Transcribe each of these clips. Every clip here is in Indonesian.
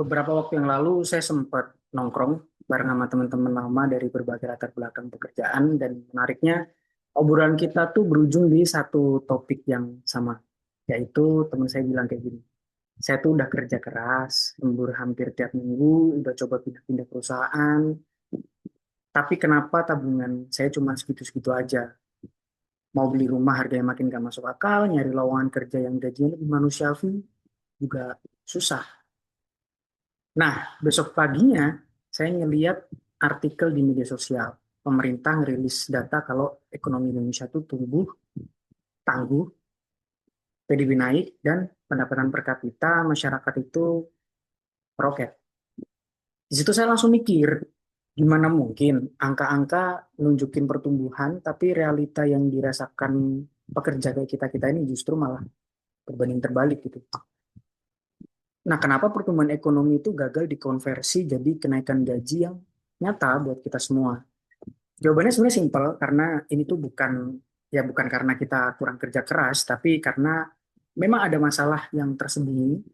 Beberapa waktu yang lalu saya sempat nongkrong bareng sama teman-teman lama dari berbagai latar belakang pekerjaan dan menariknya obrolan kita tuh berujung di satu topik yang sama, yaitu teman saya bilang kayak gini, saya tuh udah kerja keras, lembur hampir tiap minggu, udah coba pindah-pindah perusahaan, tapi kenapa tabungan saya cuma segitu-segitu aja? Mau beli rumah harganya makin gak masuk akal, nyari lowongan kerja yang gajinya lebih manusiawi juga susah. Nah, besok paginya saya ngeliat artikel di media sosial. Pemerintah ngerilis data kalau ekonomi Indonesia itu tumbuh, tangguh, PDB naik, dan pendapatan per kapita masyarakat itu roket. Di situ saya langsung mikir, gimana mungkin angka-angka nunjukin pertumbuhan, tapi realita yang dirasakan pekerja kayak kita-kita ini justru malah berbanding terbalik gitu. Nah, kenapa pertumbuhan ekonomi itu gagal dikonversi jadi kenaikan gaji yang nyata buat kita semua? Jawabannya sebenarnya simpel karena ini tuh bukan karena kita kurang kerja keras, tapi karena memang ada masalah yang tersembunyi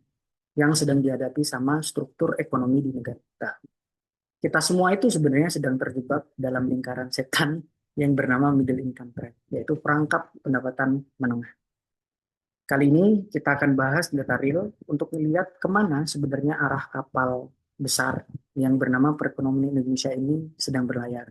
yang sedang dihadapi sama struktur ekonomi di negara kita. Kita semua itu sebenarnya sedang terjebak dalam lingkaran setan yang bernama middle income trap, yaitu perangkap pendapatan menengah. Kali ini kita akan bahas data real untuk melihat kemana sebenarnya arah kapal besar yang bernama perekonomian Indonesia ini sedang berlayar.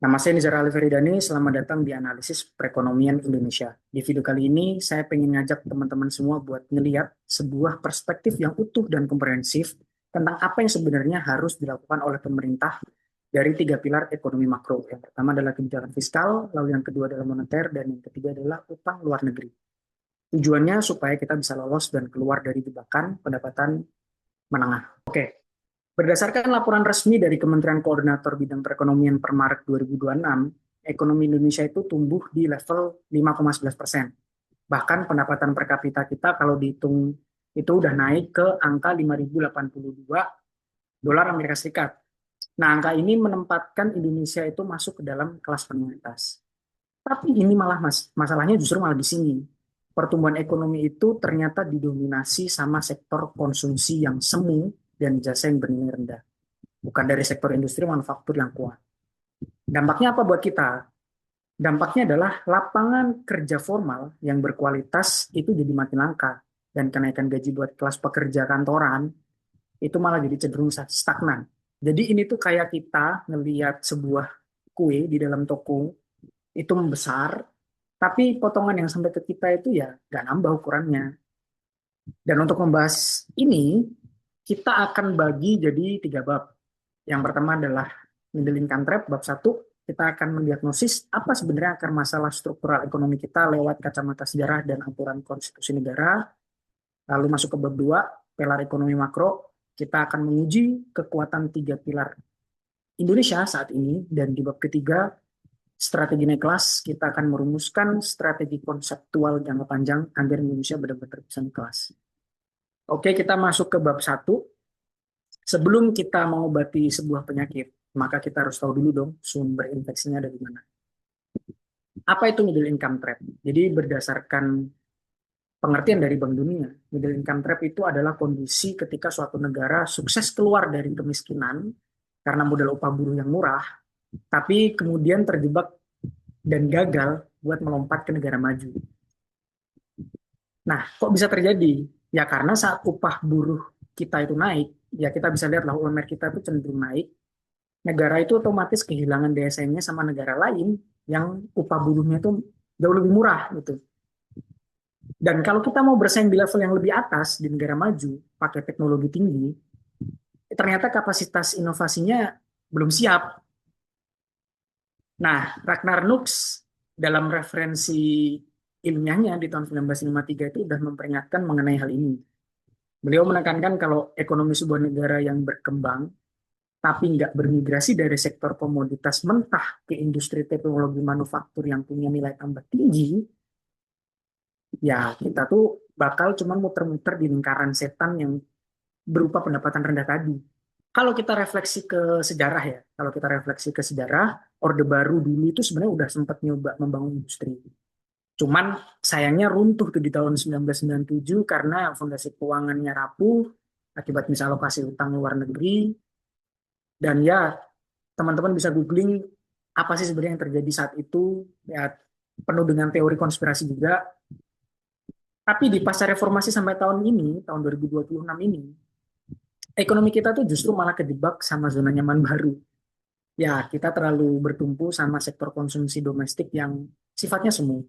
Nama saya Nizar Ali Feridani, selamat datang di analisis perekonomian Indonesia. Di video kali ini, saya pengen ngajak teman-teman semua buat ngeliat sebuah perspektif yang utuh dan komprehensif tentang apa yang sebenarnya harus dilakukan oleh pemerintah dari tiga pilar ekonomi makro. Yang pertama adalah kebijakan fiskal, lalu yang kedua adalah moneter, dan yang ketiga adalah utang luar negeri. Tujuannya supaya kita bisa lolos dan keluar dari jebakan pendapatan menengah. Oke, berdasarkan laporan resmi dari Kementerian Koordinator Bidang Perekonomian per Maret 2026, ekonomi Indonesia itu tumbuh di level 5,11%. Bahkan pendapatan per kapita kita kalau dihitung itu udah naik ke angka 5.082 dolar Amerika Serikat. Nah, angka ini menempatkan Indonesia itu masuk ke dalam kelas menengah atas. Tapi ini malah masalahnya justru malah di sini. Pertumbuhan ekonomi itu ternyata didominasi sama sektor konsumsi yang semu dan jasa yang bernilai rendah, bukan dari sektor industri manufaktur yang kuat. Dampaknya apa buat kita? Dampaknya adalah lapangan kerja formal yang berkualitas itu jadi makin langka dan kenaikan gaji buat kelas pekerja kantoran itu malah jadi cenderung stagnan. Jadi ini tuh kayak kita ngelihat sebuah kue di dalam toko itu membesar, tapi potongan yang sampai ke kita itu ya nggak nambah ukurannya. Dan untuk membahas ini, kita akan bagi jadi tiga bab. Yang pertama adalah middle income trap, bab satu. Kita akan mendiagnosis apa sebenarnya akar masalah struktural ekonomi kita lewat kacamata sejarah dan aturan konstitusi negara. Lalu masuk ke bab dua, pilar ekonomi makro. Kita akan menguji kekuatan tiga pilar Indonesia saat ini. Dan di bab ketiga, strategi naik kelas, kita akan merumuskan strategi konseptual jangka panjang agar Indonesia benar-benar bisa naik kelas. Oke, kita masuk ke bab satu. Sebelum kita mengobati sebuah penyakit, maka kita harus tahu dulu dong sumber infeksinya dari mana. Apa itu middle income trap? Jadi berdasarkan pengertian dari Bank Dunia, middle income trap itu adalah kondisi ketika suatu negara sukses keluar dari kemiskinan karena modal upah buruh yang murah, tapi kemudian terjebak dan gagal buat melompat ke negara maju. Nah, kok bisa terjadi? Ya karena saat upah buruh kita itu naik, ya kita bisa lihat lah UMR kita itu cenderung naik, negara itu otomatis kehilangan daya saingnya sama negara lain yang upah buruhnya itu jauh lebih murah gitu. Dan kalau kita mau bersaing di level yang lebih atas di negara maju, pakai teknologi tinggi, ternyata kapasitas inovasinya belum siap. Nah, Ragnar Nux dalam referensi ilmiahnya di tahun 1953 itu sudah memperingatkan mengenai hal ini. Beliau menekankan kalau ekonomi sebuah negara yang berkembang tapi nggak bermigrasi dari sektor komoditas mentah ke industri teknologi manufaktur yang punya nilai tambah tinggi, ya kita tuh bakal cuma muter-muter di lingkaran setan yang berupa pendapatan rendah tadi. Kalau kita refleksi ke sejarah ya, kalau kita refleksi ke sejarah, Orde Baru dulu itu sebenarnya udah sempat nyoba membangun industri. Cuman sayangnya runtuh tuh di tahun 1997 karena fondasi keuangannya rapuh, akibat misalokasi utang luar negeri. Dan ya, teman-teman bisa googling apa sih sebenarnya yang terjadi saat itu, ya penuh dengan teori konspirasi juga. Tapi di pasca reformasi sampai tahun ini, tahun 2026 ini, ekonomi kita tuh justru malah kedebak sama zona nyaman baru. Ya, kita terlalu bertumpu sama sektor konsumsi domestik yang sifatnya semu.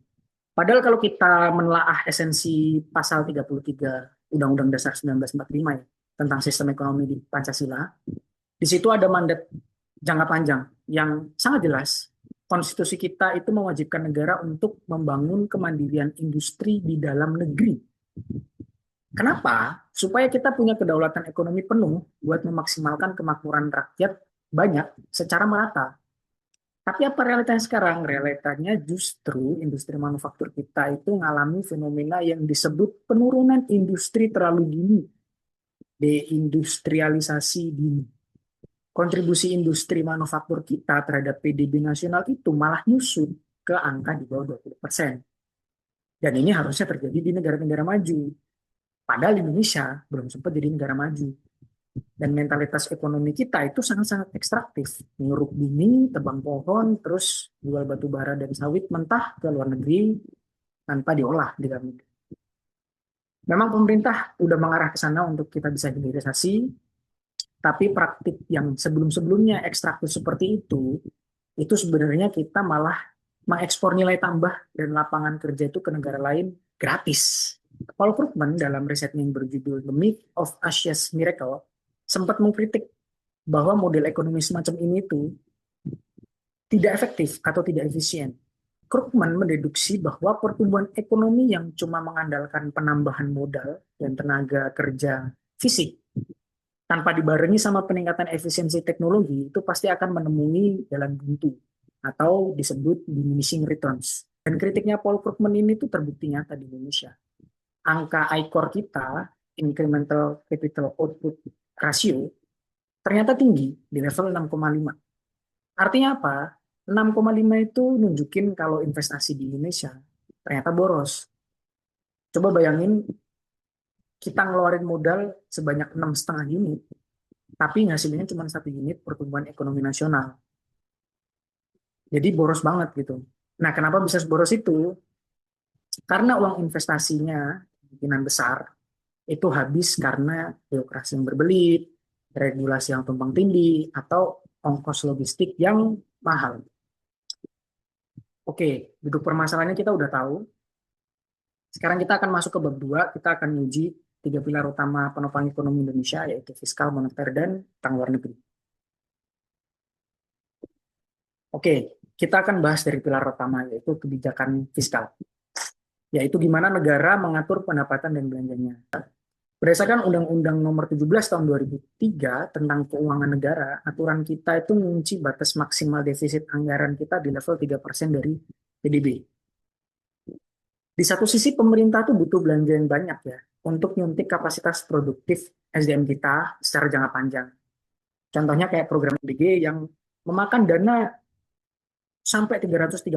Padahal kalau kita menelaah esensi pasal 33 Undang-Undang Dasar 1945 ya, tentang sistem ekonomi di Pancasila, di situ ada mandat jangka panjang yang sangat jelas. Konstitusi kita itu mewajibkan negara untuk membangun kemandirian industri di dalam negeri. Kenapa? Supaya kita punya kedaulatan ekonomi penuh buat memaksimalkan kemakmuran rakyat banyak secara merata. Tapi apa realitanya sekarang? Realitanya justru industri manufaktur kita itu mengalami fenomena yang disebut penurunan industri terlalu dini, deindustrialisasi dini. Kontribusi industri manufaktur kita terhadap PDB nasional itu malah nyusut ke angka di bawah 20%. Dan ini harusnya terjadi di negara-negara maju. Padahal Indonesia belum sempat jadi negara maju. Dan mentalitas ekonomi kita itu sangat-sangat ekstraktif. Mengeruk bumi, tebang pohon, terus jual batu bara dan sawit mentah ke luar negeri tanpa diolah di dalam negeri. Memang pemerintah udah mengarah ke sana untuk kita bisa hilirisasi, tapi praktik yang sebelum-sebelumnya ekstraktif seperti itu sebenarnya kita malah mengekspor nilai tambah dan lapangan kerja itu ke negara lain gratis. Paul Krugman dalam risetnya yang berjudul The Myth of Asia's Miracle sempat mengkritik bahwa model ekonomi semacam ini itu tidak efektif atau tidak efisien. Krugman mendeduksi bahwa pertumbuhan ekonomi yang cuma mengandalkan penambahan modal dan tenaga kerja fisik tanpa dibarengi sama peningkatan efisiensi teknologi itu pasti akan menemui jalan buntu atau disebut diminishing returns. Dan kritiknya Paul Krugman ini tuh terbukti nyata di Indonesia. Angka ICOR kita, incremental capital output ratio, ternyata tinggi di level 6,5. Artinya apa? 6,5 itu nunjukin kalau investasi di Indonesia ternyata boros. Coba bayangin kita ngeluarin modal sebanyak 6,5 unit, tapi hasilnya cuma 1 unit pertumbuhan ekonomi nasional. Jadi boros banget gitu. Nah, kenapa bisa seboros itu? Karena uang investasinya kemungkinan besar itu habis karena birokrasi yang berbelit, regulasi yang tumpang tindih, atau ongkos logistik yang mahal. Oke, duduk permasalahannya kita udah tahu. Sekarang kita akan masuk ke bab 2, kita akan uji 3 pilar utama penopang ekonomi Indonesia, yaitu fiskal, moneter, dan utang luar negeri. Oke, kita akan bahas dari pilar utama, yaitu kebijakan fiskal. Yaitu gimana negara mengatur pendapatan dan belanjanya. Berdasarkan Undang-Undang Nomor 17 Tahun 2003 tentang Keuangan Negara, aturan kita itu mengunci batas maksimal defisit anggaran kita di level 3% dari PDB. Di satu sisi pemerintah tuh butuh belanja yang banyak ya untuk nyuntik kapasitas produktif SDM kita secara jangka panjang. Contohnya kayak program BG yang memakan dana sampai 335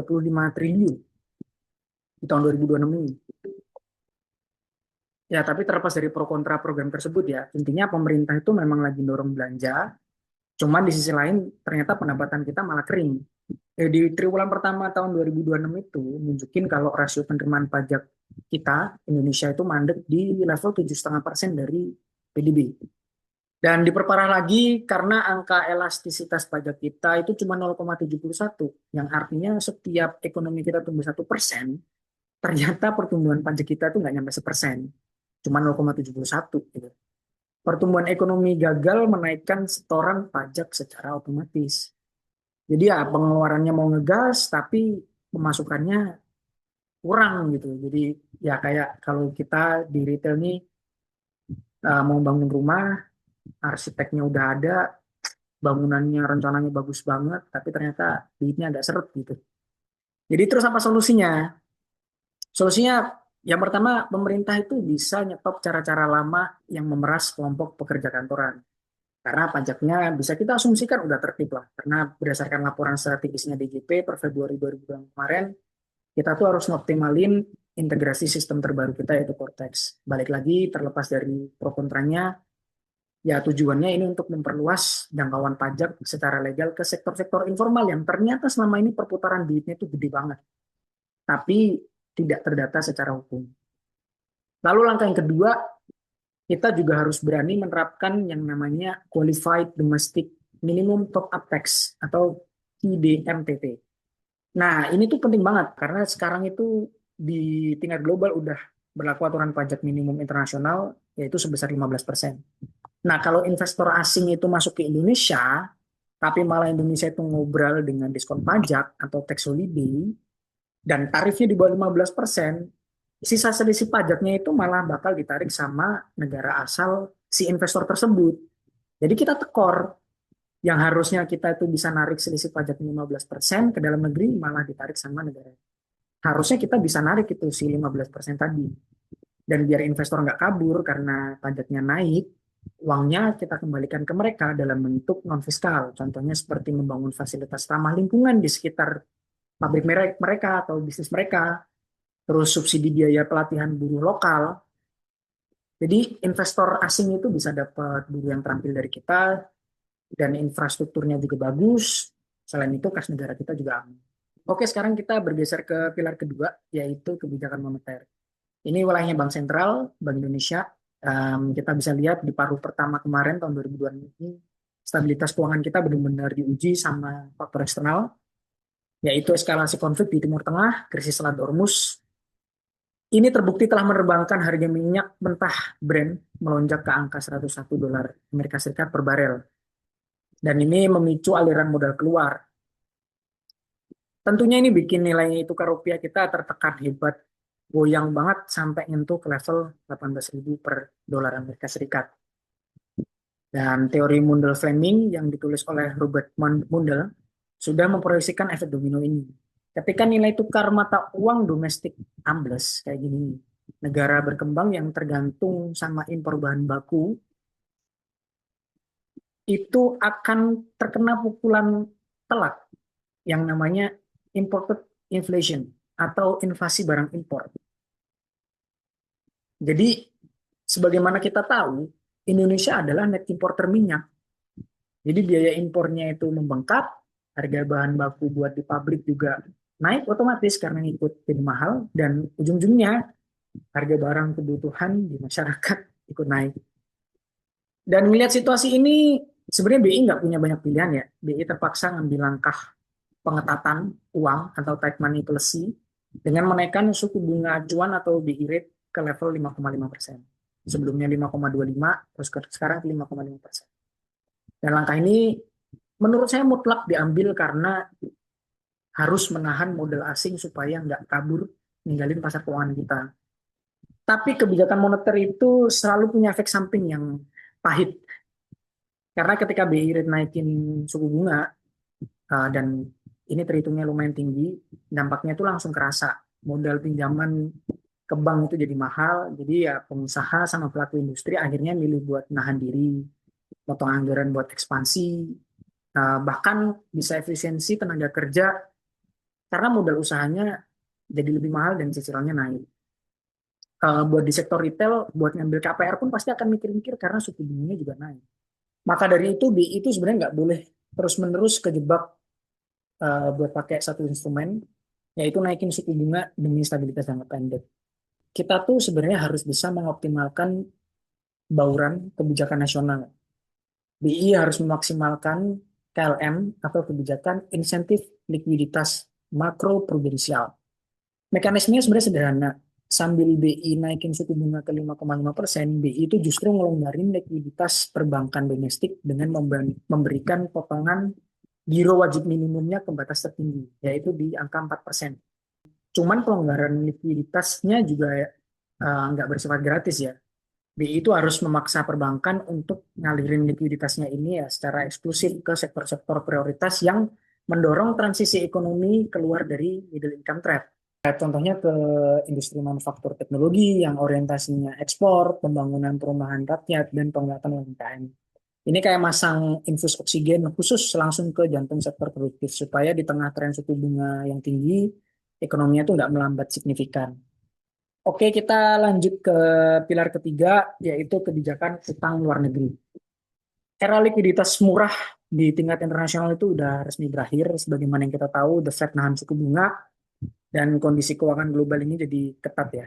triliun di tahun 2026 ini. Ya, tapi terlepas dari pro kontra program tersebut ya, intinya pemerintah itu memang lagi dorong belanja, cuman di sisi lain ternyata pendapatan kita malah kering. Di triwulan pertama tahun 2026 itu nunjukin kalau rasio penerimaan pajak kita Indonesia itu mandek di level 7,5% dari PDB. Dan diperparah lagi karena angka elastisitas pajak kita itu cuma 0,71, yang artinya setiap ekonomi kita tumbuh 1%, ternyata pertumbuhan pajak kita itu nggak nyampe 1%, cuma 0,71 gitu. Pertumbuhan ekonomi gagal menaikkan setoran pajak secara otomatis. Jadi ya pengeluarannya mau ngegas tapi pemasukannya kurang gitu. Jadi ya kayak kalau kita di retail nih mau bangun rumah, arsiteknya udah ada, bangunannya rencananya bagus banget, tapi ternyata duitnya agak seret gitu. Jadi terus apa solusinya? Solusinya yang pertama pemerintah itu bisa nyetop cara-cara lama yang memeras kelompok pekerja kantoran. Karena pajaknya bisa kita asumsikan udah tertib lah. Karena berdasarkan laporan strategisnya DJP per Februari 2020 kemarin, kita tuh harus ngoptimalin integrasi sistem terbaru kita yaitu Cortex. Balik lagi terlepas dari pro kontranya, Ya, tujuannya ini untuk memperluas jangkauan pajak secara legal ke sektor-sektor informal yang ternyata selama ini perputaran duitnya itu gede banget, tapi tidak terdata secara hukum. Lalu langkah yang kedua, kita juga harus berani menerapkan yang namanya Qualified Domestic Minimum Top Up Tax atau QDMTT. Nah, ini tuh penting banget karena sekarang itu di tingkat global udah berlaku aturan pajak minimum internasional yaitu sebesar 15%. Nah, kalau investor asing itu masuk ke Indonesia, tapi malah Indonesia itu ngobrol dengan diskon pajak atau tax holiday, dan tarifnya di bawah 15%, sisa selisih pajaknya itu malah bakal ditarik sama negara asal si investor tersebut. Jadi kita tekor, yang harusnya kita itu bisa narik selisih pajak 15% ke dalam negeri, malah ditarik sama negara. Harusnya kita bisa narik itu si 15% tadi. Dan biar investor nggak kabur karena pajaknya naik, uangnya kita kembalikan ke mereka dalam bentuk non fiskal. Contohnya seperti membangun fasilitas ramah lingkungan di sekitar pabrik mereka atau bisnis mereka, terus subsidi biaya pelatihan buruh lokal. Jadi investor asing itu bisa dapat buruh yang terampil dari kita dan infrastrukturnya juga bagus. Selain itu kas negara kita juga aman. Oke, sekarang kita bergeser ke pilar kedua, yaitu kebijakan moneter. Ini wilayahnya Bank Sentral, Bank Indonesia. Kita bisa lihat di paruh pertama kemarin tahun 2026 ini, stabilitas keuangan kita benar-benar diuji sama faktor eksternal, yaitu eskalasi konflik di Timur Tengah, krisis Selat Hormuz. Ini terbukti telah menerbangkan harga minyak mentah Brent melonjak ke angka 101 dolar Amerika Serikat per barel. Dan ini memicu aliran modal keluar. Tentunya ini bikin nilai tukar rupiah kita tertekan hebat, goyang banget sampai nyentuh ke level 18.000 per dolar Amerika Serikat. Dan teori Mundell-Fleming yang ditulis oleh Robert Mundell sudah memproyeksikan efek domino ini. Ketika nilai tukar mata uang domestik ambles kayak gini, negara berkembang yang tergantung sama impor bahan baku itu akan terkena pukulan telak yang namanya imported inflation atau invasi barang impor. Jadi sebagaimana kita tahu, Indonesia adalah net importer minyak. Jadi biaya impornya itu membengkak, harga bahan baku buat di pabrik juga naik otomatis karena ikut jadi mahal, dan ujung-ujungnya harga barang kebutuhan di masyarakat ikut naik. Dan melihat situasi ini, sebenarnya BI nggak punya banyak pilihan ya. BI terpaksa ngambil langkah pengetatan uang atau tight money policy dengan menaikkan suku bunga acuan atau BI rate ke level 5,5%. Sebelumnya 5,25, terus sekarang 5,5%. Dan langkah ini menurut saya mutlak diambil karena harus menahan modal asing supaya nggak kabur ninggalin pasar keuangan kita. Tapi kebijakan moneter itu selalu punya efek samping yang pahit. Karena ketika BI rate naikin suku bunga dan ini terhitungnya lumayan tinggi, dampaknya itu langsung kerasa. Modal pinjaman ke bank itu jadi mahal, jadi ya pengusaha sama pelaku industri akhirnya milih buat nahan diri, potong anggaran buat ekspansi, bahkan bisa efisiensi tenaga kerja karena modal usahanya jadi lebih mahal dan cicilannya naik. Buat di sektor retail, buat ngambil KPR pun pasti akan mikir-mikir karena suku bunganya juga naik. Maka dari itu BI itu sebenarnya nggak boleh terus-menerus kejebak buat pakai satu instrumen, yaitu naikin suku bunga demi stabilitas jangka pendek. Kita tuh sebenarnya harus bisa mengoptimalkan bauran kebijakan nasional. BI harus memaksimalkan KLM atau kebijakan insentif likuiditas makro prudensial. Mekanismenya sebenarnya sederhana. Sambil BI naikin suku bunga ke 5,5%, BI itu justru ngelonggarin likuiditas perbankan domestik dengan memberikan potongan giro wajib minimumnya ke batas tertinggi, yaitu di angka 4%. Cuman pelonggaran likuiditasnya juga nggak bersifat gratis ya. BI itu harus memaksa perbankan untuk ngalirin likuiditasnya ini ya secara eksklusif ke sektor-sektor prioritas yang mendorong transisi ekonomi keluar dari middle income trap. Contohnya ke industri manufaktur teknologi yang orientasinya ekspor, pembangunan perumahan rakyat, dan penguatan UMKM. Ini kayak masang infus oksigen khusus langsung ke jantung sektor produktif supaya di tengah tren suku bunga yang tinggi, ekonominya tuh nggak melambat signifikan. Oke, kita lanjut ke pilar ketiga, yaitu kebijakan utang luar negeri. Era likuiditas murah di tingkat internasional itu udah resmi berakhir. Sebagaimana yang kita tahu, The Fed nahan suku bunga dan kondisi keuangan global ini jadi ketat ya.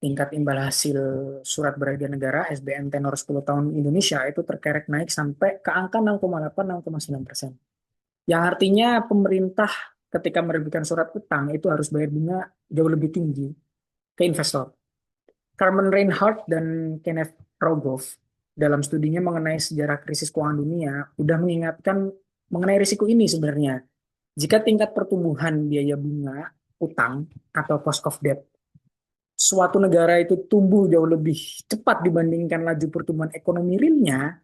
Tingkat imbal hasil surat berharga negara SBN tenor 10 tahun Indonesia itu terkerek naik sampai ke angka 6,8-6,9%. Yang artinya pemerintah ketika menerbitkan surat utang itu harus bayar bunga jauh lebih tinggi ke investor. Carmen Reinhardt dan Kenneth Rogoff dalam studinya mengenai sejarah krisis keuangan dunia udah mengingatkan mengenai risiko ini sebenarnya. Jika tingkat pertumbuhan biaya bunga, utang, atau cost of debt suatu negara itu tumbuh jauh lebih cepat dibandingkan laju pertumbuhan ekonomi realnya,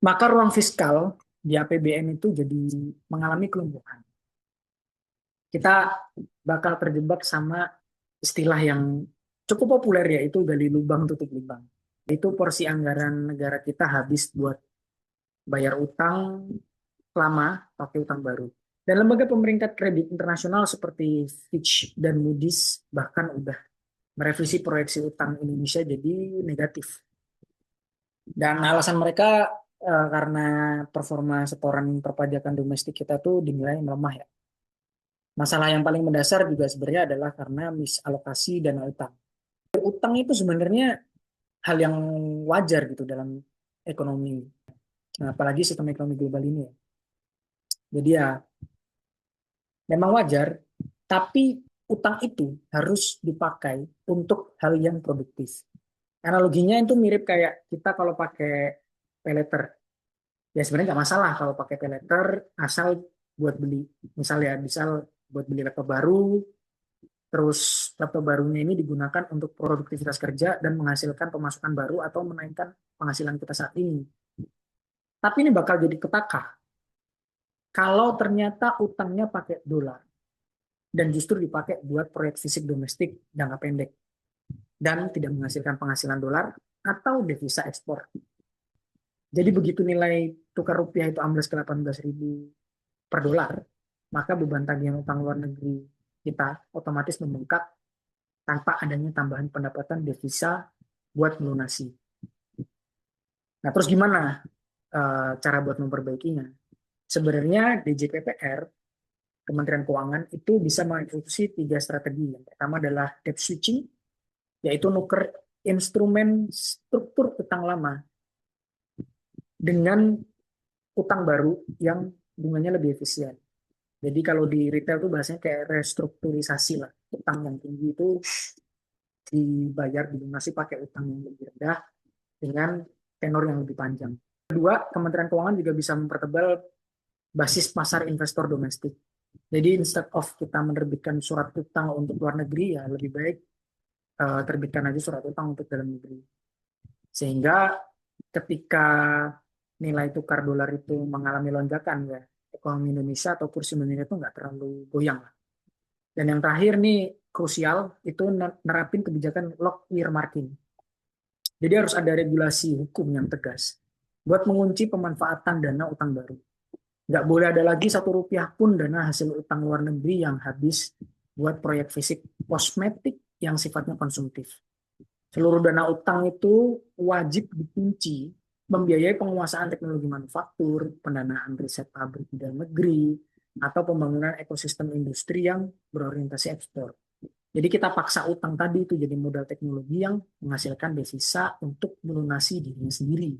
maka ruang fiskal di APBN itu jadi mengalami kelumpuhan. Kita bakal terjebak sama istilah yang cukup populer yaitu gali lubang tutup lubang. Itu porsi anggaran negara kita habis buat bayar utang lama pakai utang baru. Dan lembaga pemeringkat kredit internasional seperti Fitch dan Moody's bahkan udah merevisi proyeksi utang Indonesia jadi negatif. Dan alasan mereka karena performa setoran perpajakan domestik kita tuh dinilai melemah ya. Masalah yang paling mendasar juga sebenarnya adalah karena misalokasi dana utang. Utang itu sebenarnya hal yang wajar gitu dalam ekonomi. Nah, apalagi sistem ekonomi global ini ya. Jadi ya memang wajar, tapi utang itu harus dipakai untuk hal yang produktif. Analoginya itu mirip kayak kita kalau pakai paylater. Ya sebenarnya nggak masalah kalau pakai paylater asal buat beli. Misalnya, misal buat beli laptop baru, terus laptop barunya ini digunakan untuk produktivitas kerja dan menghasilkan pemasukan baru atau menaikkan penghasilan kita saat ini. Tapi ini bakal jadi petaka kalau ternyata utangnya pakai dolar dan justru dipakai buat proyek fisik domestik jangka pendek dan tidak menghasilkan penghasilan dolar atau devisa ekspor. Jadi begitu nilai tukar rupiah itu ambles ke 18.000 per dolar, maka beban tagihan utang luar negeri kita otomatis membengkak tanpa adanya tambahan pendapatan devisa buat melunasi. Nah, terus gimana cara buat memperbaikinya? Sebenarnya DJPPR, Kementerian Keuangan itu bisa mengeksekusi 3 strategi. Yang pertama adalah debt switching, yaitu nuker instrumen struktur utang lama dengan utang baru yang bunganya lebih efisien. Jadi kalau di retail tuh bahasanya kayak restrukturisasi lah. Utang yang tinggi itu dibayar dilunasi pakai utang yang lebih rendah dengan tenor yang lebih panjang. Kedua, Kementerian Keuangan juga bisa mempertebal basis pasar investor domestik. Jadi instead of kita menerbitkan surat utang untuk luar negeri, ya lebih baik terbitkan aja surat utang untuk dalam negeri. Sehingga ketika nilai tukar dolar itu mengalami lonjakan ya, ekonomi Indonesia atau kursi Indonesia itu nggak terlalu goyang. Dan yang terakhir nih krusial itu nerapin kebijakan lock earmarking. Jadi harus ada regulasi hukum yang tegas buat mengunci pemanfaatan dana utang baru. Nggak boleh ada lagi Rp1 pun dana hasil utang luar negeri yang habis buat proyek fisik kosmetik yang sifatnya konsumtif. Seluruh dana utang itu wajib dikunci membiayai penguasaan teknologi manufaktur, pendanaan riset pabrik di dalam negeri, atau pembangunan ekosistem industri yang berorientasi ekspor. Jadi kita paksa utang tadi itu jadi modal teknologi yang menghasilkan devisa untuk melunasi dirinya sendiri.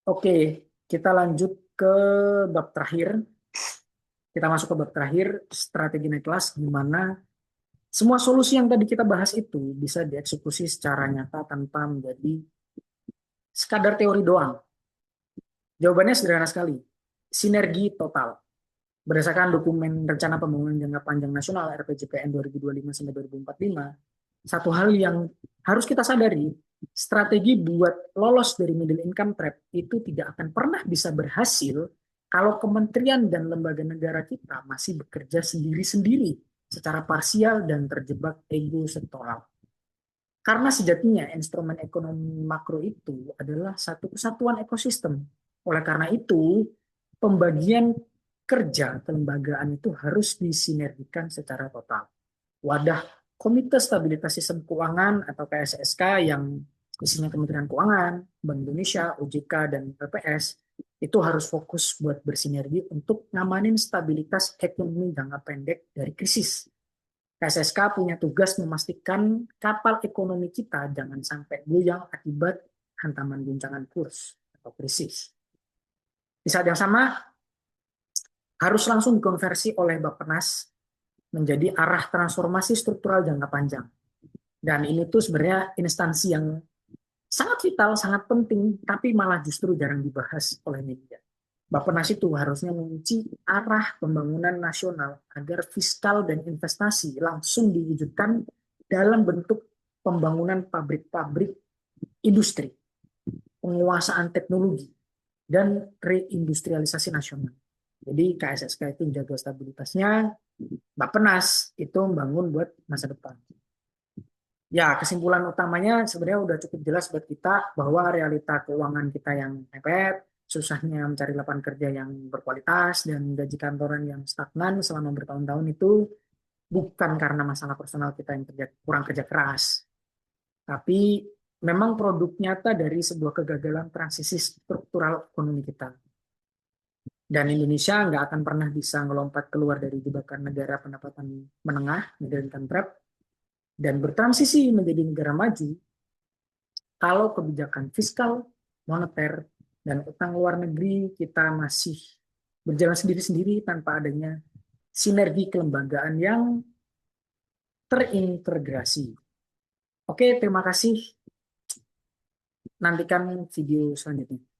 Oke, kita lanjut ke bab terakhir. Kita masuk ke bab terakhir, strategi naik kelas, gimana semua solusi yang tadi kita bahas itu bisa dieksekusi secara nyata tanpa menjadi sekadar teori doang. Jawabannya sederhana sekali, sinergi total. Berdasarkan dokumen Rencana Pembangunan Jangka Panjang Nasional RPJPN 2025-2045, satu hal yang harus kita sadari, strategi buat lolos dari middle income trap itu tidak akan pernah bisa berhasil kalau kementerian dan lembaga negara kita masih bekerja sendiri-sendiri secara parsial dan terjebak ego sektoral. Karena sejatinya instrumen ekonomi makro itu adalah satu kesatuan ekosistem. Oleh karena itu, pembagian kerja kelembagaan itu harus disinergikan secara total. Wadah Komite Stabilitas Sistem Keuangan atau KSSK yang isinya Kementerian Keuangan, Bank Indonesia, OJK, dan BPS, itu harus fokus buat bersinergi untuk ngamanin stabilitas ekonomi jangka pendek dari krisis. KSSK punya tugas memastikan kapal ekonomi kita jangan sampai goyang akibat hantaman guncangan kurs atau krisis. Di saat yang sama, harus langsung dikonversi oleh Bappenas menjadi arah transformasi struktural jangka panjang. Dan ini tuh sebenarnya instansi yang sangat vital, sangat penting, tapi malah justru jarang dibahas oleh media. Bappenas itu harusnya mengunci arah pembangunan nasional agar fiskal dan investasi langsung diwujudkan dalam bentuk pembangunan pabrik-pabrik industri, penguasaan teknologi, dan reindustrialisasi nasional. Jadi KSSK itu menjaga stabilitasnya, Bappenas itu membangun buat masa depan. Ya, kesimpulan utamanya sebenarnya udah cukup jelas buat kita bahwa realita keuangan kita yang mepet, susahnya mencari lapangan kerja yang berkualitas, dan gaji kantoran yang stagnan selama bertahun-tahun itu bukan karena masalah personal kita yang kurang kerja keras, tapi memang produk nyata dari sebuah kegagalan transisi struktural ekonomi kita. Dan Indonesia nggak akan pernah bisa ngelompat keluar dari jebakan negara pendapatan menengah, middle income trap, dan bertransisi menjadi negara maju kalau kebijakan fiskal, moneter, dan utang luar negeri kita masih berjalan sendiri-sendiri tanpa adanya sinergi kelembagaan yang terintegrasi. Oke, terima kasih. Nantikan video selanjutnya.